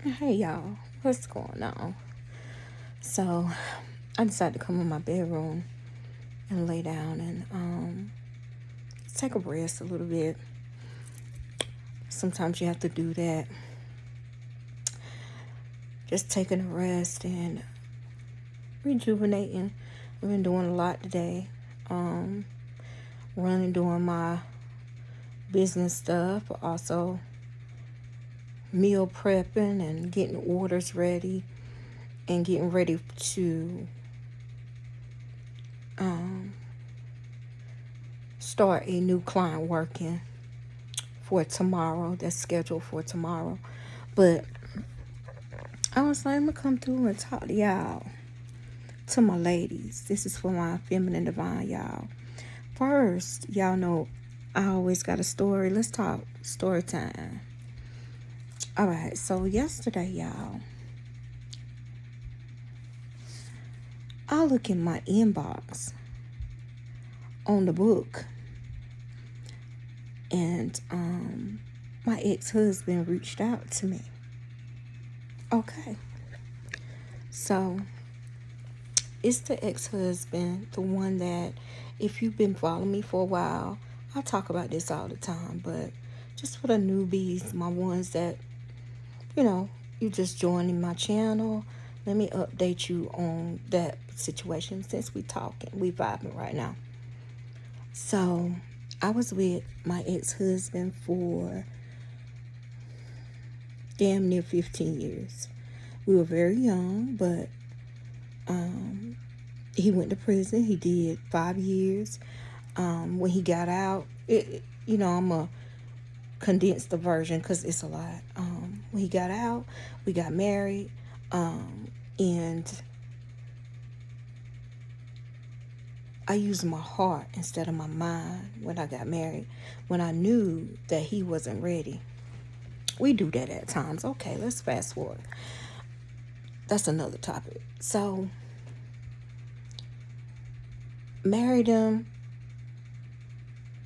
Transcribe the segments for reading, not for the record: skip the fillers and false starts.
Hey y'all, what's going on? So, I decided to come in my bedroom and lay down and take a rest a little bit. Sometimes you have to do that. Just taking a rest and rejuvenating. I've been doing a lot today. Um, Running, doing my business stuff, but also meal prepping and getting orders ready and getting ready to um, start a new client working for tomorrow. That's scheduled for tomorrow. But I was like, I'm gonna come through and talk to y'all, to my ladies. This is for my feminine divine, y'all. First, y'all know I always got a story. Let's talk story time. All right, so yesterday, y'all, I look in my inbox on the book, and my ex-husband reached out to me. Okay, so it's the ex-husband, the one that, if you've been following me for a while, I talk about this all the time, but just for the newbies, my ones that, you just joining my channel, let me update you on that situation since we vibing right now. So I was with my ex-husband for damn near 15 years. We were very young, but he went to prison. He did 5 years. When he got out, I'm a condense the version because it's a lot. When he got out, we got married, and I used my heart instead of my mind when I got married, when I knew that he wasn't ready. We do that at times. Okay, let's fast forward. That's another topic. So, married him.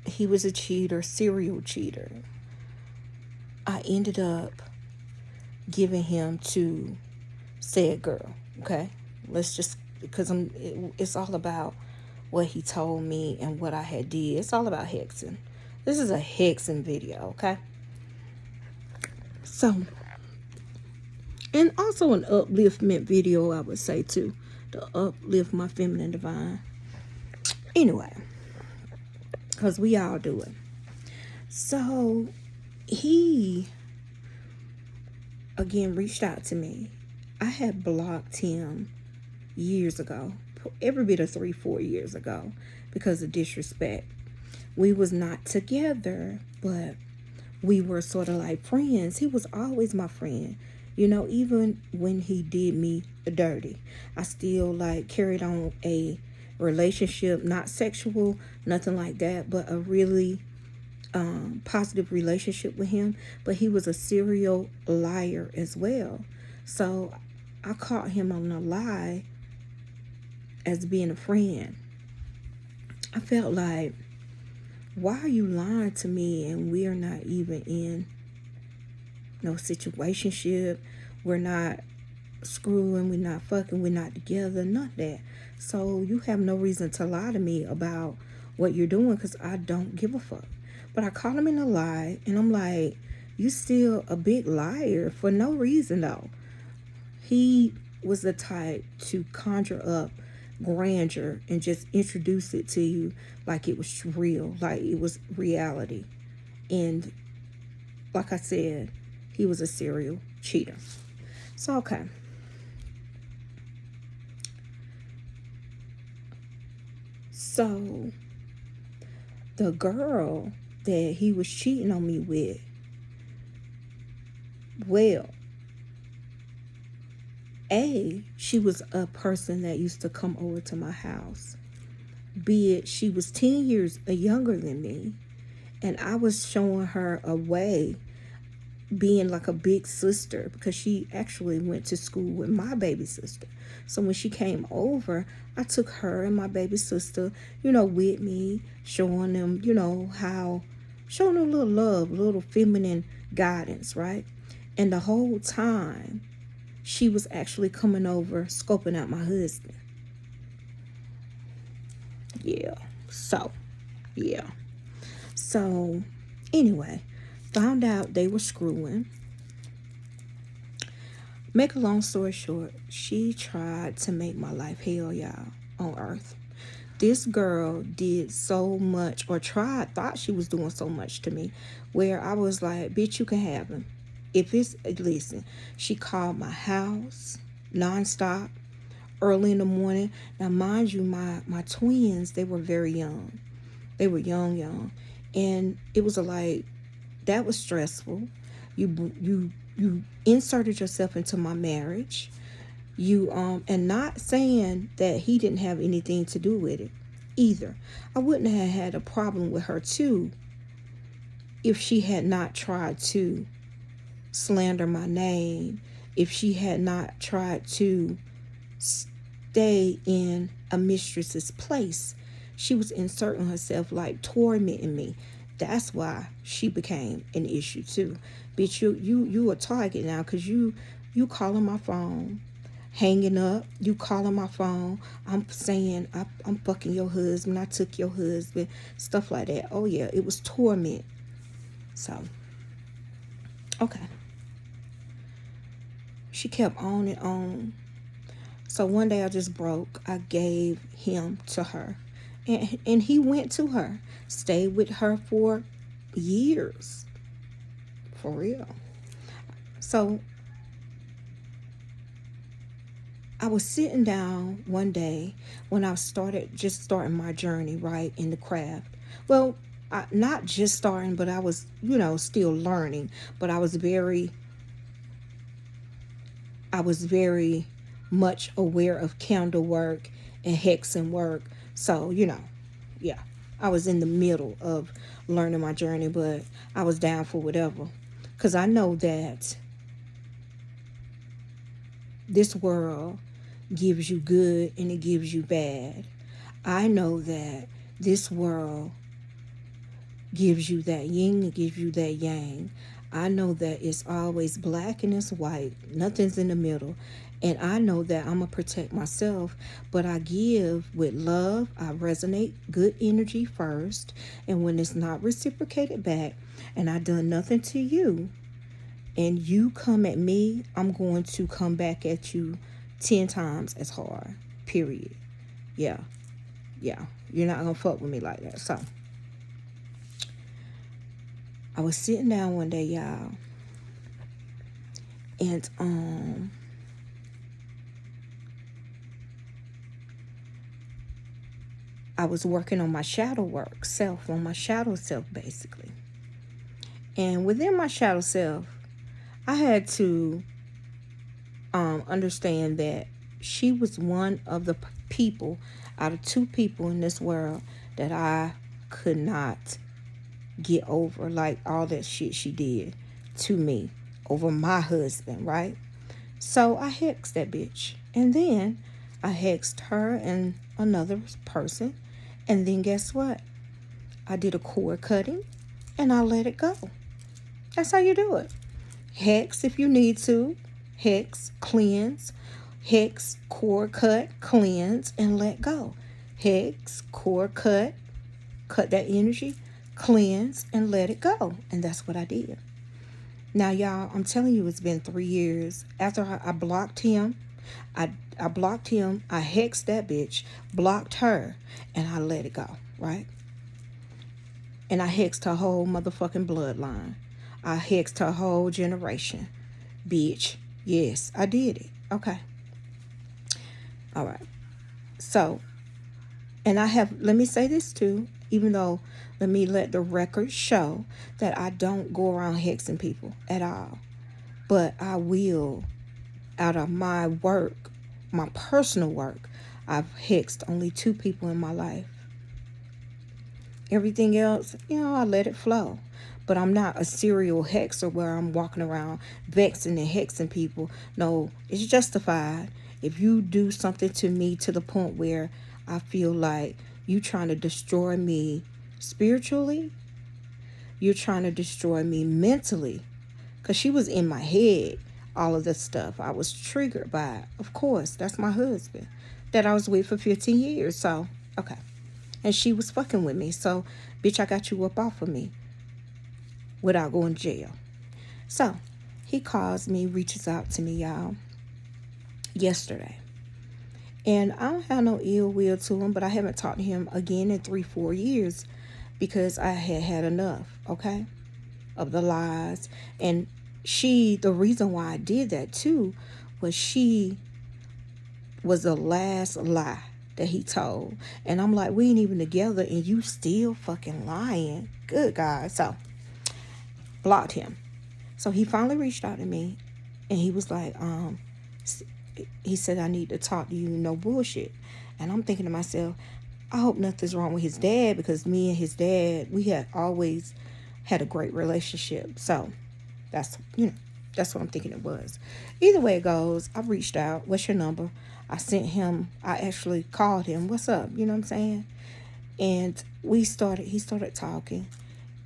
He was a cheater, serial cheater. I ended up giving him to said girl. Okay, let's just, because it's all about what he told me and what I had did. It's all about hexing. This is a hexing video. Okay, so, and also an upliftment video, I would say too, to uplift my feminine divine. Anyway, because we all do it. So he again reached out to me. I had blocked him years ago, every bit of 3-4 years ago, because of disrespect. We was not together, but we were sort of like friends. He was always my friend. Even when he did me dirty, I still carried on a relationship, not sexual, nothing like that, but a really positive relationship with him. But he was a serial liar as well. So I caught him on a lie as being a friend. I felt like, why are you lying to me and we're not even in no situationship? We're not screwing, we're not fucking, we're not together, none of that. So you have no reason to lie to me about what you're doing, because I don't give a fuck. But I caught him in a lie, and I'm like, you still a big liar for no reason though. He was the type to conjure up grandeur and just introduce it to you like it was real, like it was reality. And like I said, he was a serial cheater. So, okay. So, the girl that he was cheating on me with, well, she was a person that used to come over to my house. Be it she was 10 years younger than me, and I was showing her a way, being like a big sister, because she actually went to school with my baby sister. So when she came over, I took her and my baby sister, with me, showing them, showing them a little love, a little feminine guidance, right? And the whole time, she was actually coming over, scoping out my husband. Yeah. Yeah. So, anyway, found out they were screwing. Make a long story short, she tried to make my life hell, y'all, on earth. This girl did so much, or thought she was doing so much to me, where I was like, bitch, you can have him. Listen, she called my house nonstop, early in the morning. Now, mind you, my twins, they were very young. They were young. And it was like, that was stressful. You inserted yourself into my marriage. You and not saying that he didn't have anything to do with it either. I wouldn't have had a problem with her too if she had not tried to slander my name, if she had not tried to stay in a mistress's place. She was inserting herself, like tormenting me. That's why she became an issue too. Bitch, you a target now, because you calling my phone, hanging up, you calling my phone. I'm saying I'm fucking your husband, I took your husband, stuff like that. Oh yeah, it was torment. So, okay. She kept on and on. So one day I just broke. I gave him to her. And he went to her. Stayed with her for years. For real. So I was sitting down one day when I starting my journey, right, in the craft. Well, not just starting, but I was, still learning. But I was very much aware of candle work and hexing work. So, yeah, I was in the middle of learning my journey, but I was down for whatever. Because I know that this world gives you good and it gives you bad. I know that this world gives you that yin, it gives you that yang. I know that it's always black and it's white. Nothing's in the middle. And I know that I'm going to protect myself, but I give with love. I resonate good energy first. And when it's not reciprocated back and I done nothing to you and you come at me, I'm going to come back at you 10 times as hard. Period. Yeah. You're not going to fuck with me like that. So I was sitting down one day, y'all, and I was working on my shadow work self, on my shadow self, basically. And within my shadow self, I had to understand that she was one of the people out of two people in this world that I could not get over, like all that shit she did to me over my husband, right? So I hexed that bitch. And then I hexed her and another person. And then guess what? I did a cord cutting and I let it go. That's how you do it. Hex if you need to. Hex, cleanse. Hex, cord cut, cleanse, and let go. Hex, cord cut that energy, cleanse, and let it go. And that's what I did. Now, y'all, I'm telling you, it's been 3 years. After I blocked him, I blocked him, I hexed that bitch, blocked her, and I let it go, right? And I hexed her whole motherfucking bloodline. I hexed her whole generation. Bitch. Yes, I did it. Okay. All right. So, and let me say this too, even though, let me let the record show that I don't go around hexing people at all. But I will, out of my work, my personal work, I've hexed only 2 people in my life. Everything else, I let it flow. But I'm not a serial hexer where I'm walking around vexing and hexing people. No, it's justified. If you do something to me to the point where I feel like you trying to destroy me spiritually, you're trying to destroy me mentally. because she was in my head. All of this stuff I was triggered by. Of course, that's my husband that I was with for 15 years. So, okay. And she was fucking with me. So, bitch, I got you up off of me without going to jail. So, he calls me, reaches out to me, y'all, yesterday. And I don't have no ill will to him, but I haven't talked to him again in 3-4 years because I had had enough, okay, of the lies. And the reason why I did that too was she was the last lie that he told. And I'm like, we ain't even together and you still fucking lying. Good God. So, blocked him. So he finally reached out to me and he was like, he said, I need to talk to you, no bullshit. And I'm thinking to myself, I hope nothing's wrong with his dad, because me and his dad, we had always had a great relationship. So that's what I'm thinking it was. Either way it goes, I reached out. What's your number? I actually called him. What's up? You know what I'm saying? And he started talking,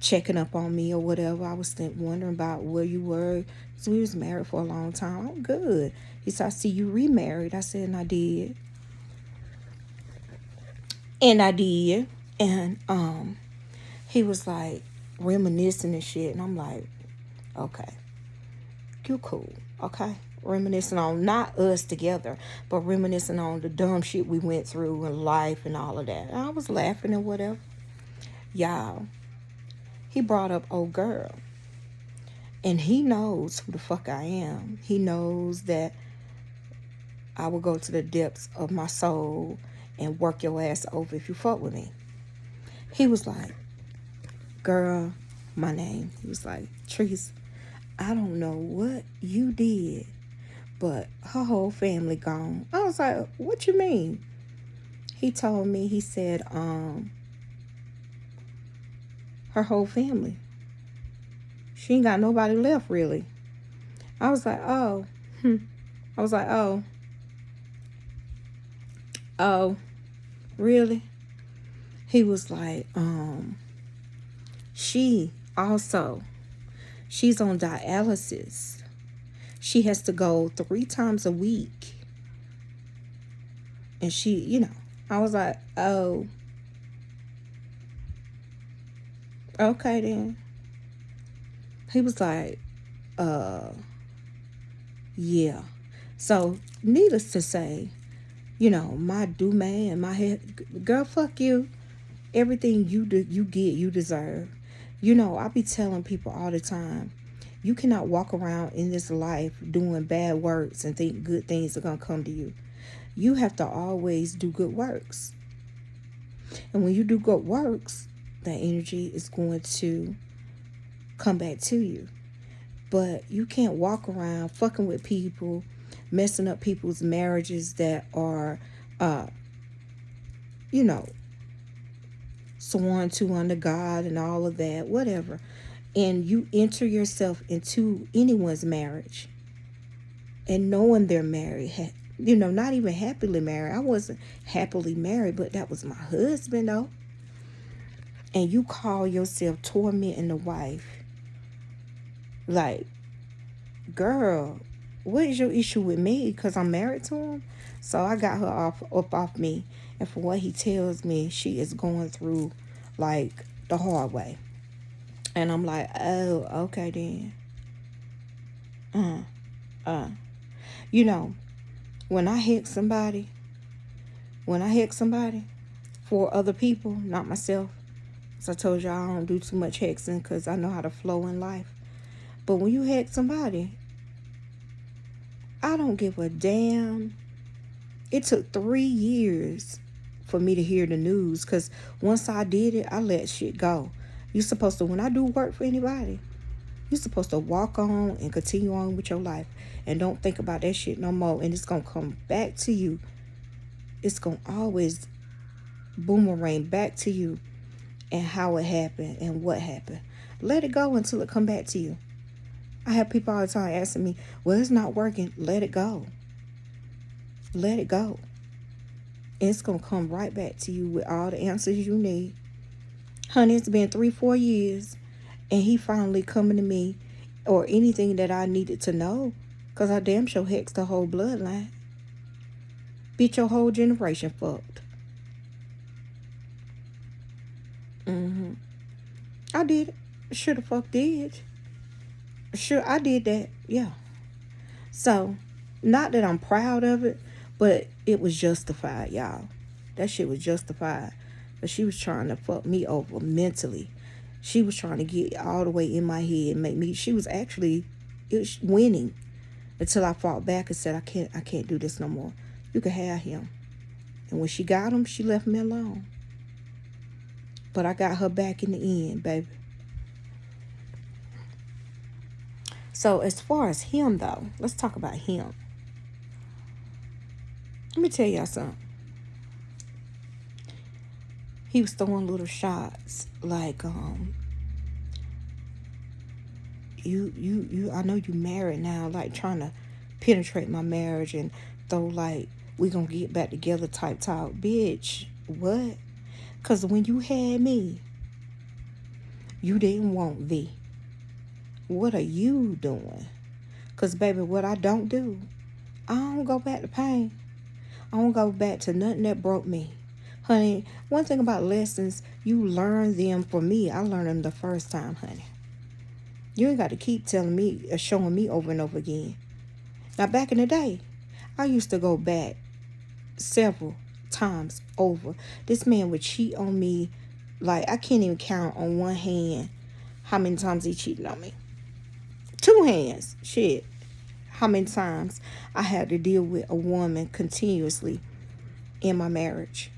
checking up on me or whatever. I was wondering about where you were. So we was married for a long time. I'm good. He said, I see you remarried. I said, and I did. And he was like reminiscing and shit. And I'm like, okay, you cool. Okay. Reminiscing on not us together, but reminiscing on the dumb shit we went through in life and all of that. And I was laughing and whatever. Y'all, he brought up old girl. And he knows who the fuck I am. He knows that I will go to the depths of my soul and work your ass over if you fuck with me. He was like, girl, my name. He was like, Treese, I don't know what you did, but her whole family gone. I was like, what you mean? He told me, he said, her whole family. She ain't got nobody left, really. I was like, oh. I was like, oh. Oh, really? He was like, she's on dialysis. She has to go 3 times a week. And I was like, oh. Okay, then. He was like, yeah. So, needless to say, my man, my head, girl, fuck you. Everything you deserve. I be telling people all the time, you cannot walk around in this life doing bad works and think good things are going to come to you. You have to always do good works. And when you do good works, that energy is going to come back to you. But you can't walk around fucking with people, messing up people's marriages that are, sworn to under God and all of that, whatever. And you enter yourself into anyone's marriage and knowing they're married, not even happily married. I wasn't happily married, but that was my husband, though. And you call yourself tormenting the wife. Like, girl, what is your issue with me? Because I'm married to him? So I got her up off me. And from what he tells me, she is going through, like, the hard way. And I'm like, oh, okay then. When I hex somebody for other people, not myself. As I told you, I don't do too much hexing because I know how to flow in life. But when you hex somebody, I don't give a damn. It took 3 years for me to hear the news, because once I did it, I let shit go. You're supposed to, when I do work for anybody, you're supposed to walk on and continue on with your life and don't think about that shit no more. And it's going to come back to you. It's going to always boomerang back to you and how it happened and what happened. Let it go until it come back to you. I have people all the time asking me, well, it's not working. Let it go. Let it go. And it's going to come right back to you with all the answers you need. Honey, it's been 3-4 years. And he finally coming to me or anything that I needed to know, because I damn sure hexed the whole bloodline. Bitch, your whole generation fucked. I did it. Sure the fuck did. Sure, I did that. Yeah. So, not that I'm proud of it, but it was justified, y'all. That shit was justified. But she was trying to fuck me over mentally. She was trying to get all the way in my head and make me. She was actually, it was winning, until I fought back and said, I can't do this no more. You can have him. And when she got him, she left me alone. But I got her back in the end, baby. So as far as him, though, let's talk about him. Let me tell y'all something. He was throwing little shots like, you I know you married now, like trying to penetrate my marriage and throw like, we gonna get back together type talk. Bitch, what? Because when you had me, you didn't want V. What are you doing? Because, baby, what I don't do, I don't go back to pain. I don't go back to nothing that broke me. Honey, one thing about lessons, you learn them. For me, I learned them the first time, honey. You ain't got to keep telling me, showing me over and over again. Now, back in the day, I used to go back several times over. This man would cheat on me. Like, I can't even count on one hand how many times he cheated on me. 2 hands. Shit. How many times I had to deal with a woman continuously in my marriage.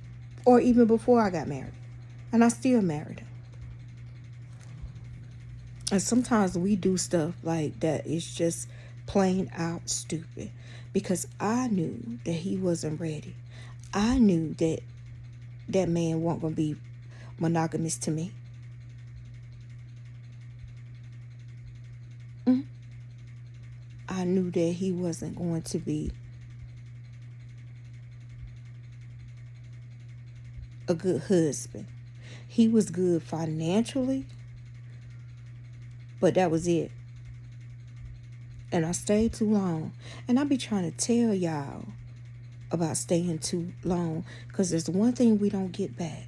Or even before I got married. And I still married her. And sometimes we do stuff like that. It's just plain out stupid. Because I knew that he wasn't ready. I knew that that man wasn't going to be monogamous to me. I knew that he wasn't going to be a good husband. He was good financially, but that was it. And I stayed too long. And I be trying to tell y'all about staying too long, because there's one thing we don't get back,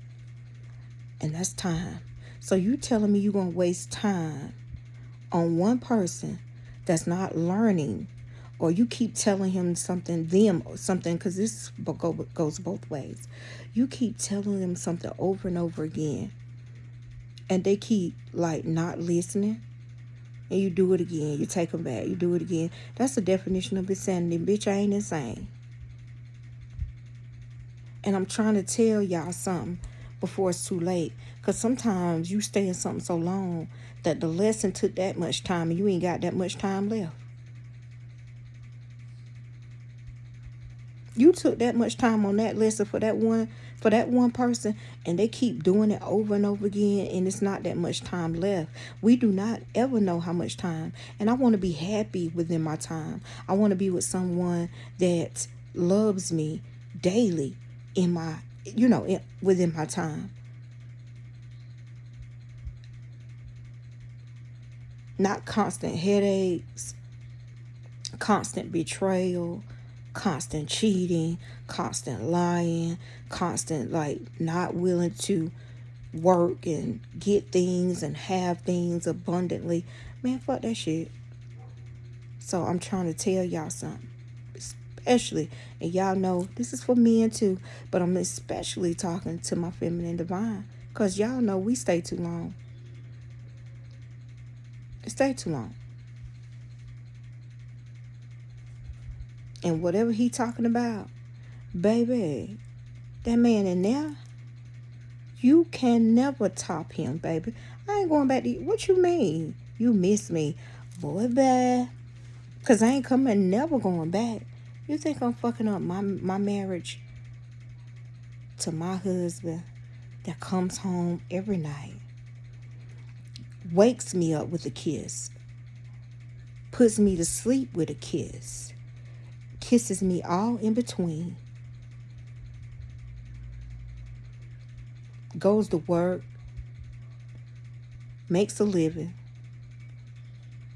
and that's time. So you telling me you're going to waste time on one person that's not learning, or you keep telling him something, because this goes both ways. You keep telling them something over and over again, and they keep like not listening, and you do it again. You take them back. You do it again. That's the definition of insanity. Bitch, I ain't insane. And I'm trying to tell y'all something before it's too late. Because sometimes you stay in something so long that the lesson took that much time and you ain't got that much time left. You took that much time on that lesson for that one person, and they keep doing it over and over again, and it's not that much time left. We do not ever know how much time. And I want to be happy within my time. I want to be with someone that loves me daily in my, within my time. Not constant headaches, constant betrayal, constant cheating, constant lying, constant like not willing to work and get things and have things abundantly. Man, fuck that shit. So I'm trying to tell y'all something. Especially, and y'all know this is for men too, but I'm especially talking to my feminine divine, because y'all know we stay too long. Stay too long. And whatever he talking about, baby, that man in there, you can never top him, baby. I ain't going back to you. What you mean? You miss me. Boy, bad. Because I ain't coming, never going back. You think I'm fucking up my marriage to my husband that comes home every night, wakes me up with a kiss, puts me to sleep with a kiss, kisses me all in between, goes to work, makes a living,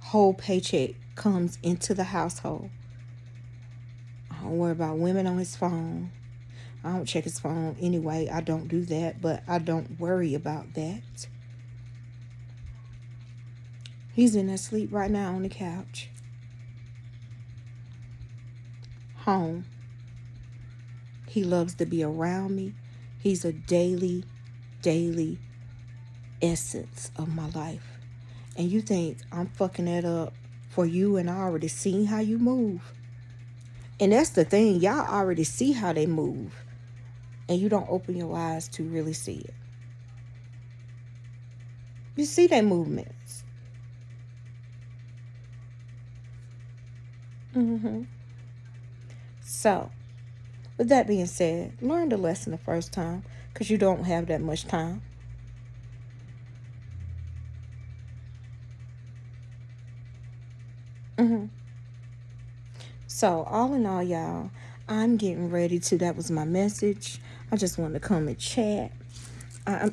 whole paycheck comes into the household. I don't worry about women on his phone. I don't check his phone anyway. I don't do that, but I don't worry about that. He's in there sleep right now on the couch. Home. He loves to be around me. He's a daily essence of my life. And you think I'm fucking that up for you, and I already seen how you move. And that's the thing. Y'all already see how they move. And you don't open your eyes to really see it. You see their movements. So, with that being said, learn the lesson the first time, because you don't have that much time. So, all in all, y'all, I'm getting ready to, that was my message. I just wanted to come and chat.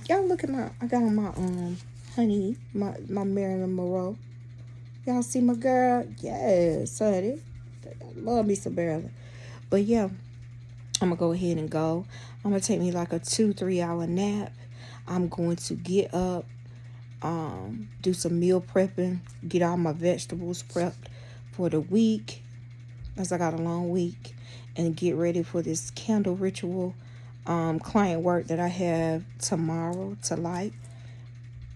Y'all look at I got on my honey, my Marilyn Monroe. Y'all see my girl? Yes, honey. I love me some Marilyn. But yeah, I'm gonna go ahead and go. I'm gonna take me like a 2-3 hour nap. I'm going to get up, do some meal prepping, get all my vegetables prepped for the week, as I got a long week, and get ready for this candle ritual client work that I have tomorrow to light,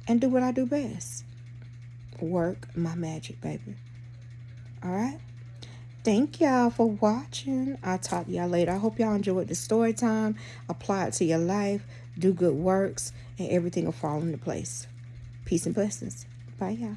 and do what I do best. Work my magic, baby. All right? Thank y'all for watching. I'll talk to y'all later. I hope y'all enjoyed the story time. Apply it to your life. Do good works, and everything will fall into place. Peace and blessings. Bye, y'all.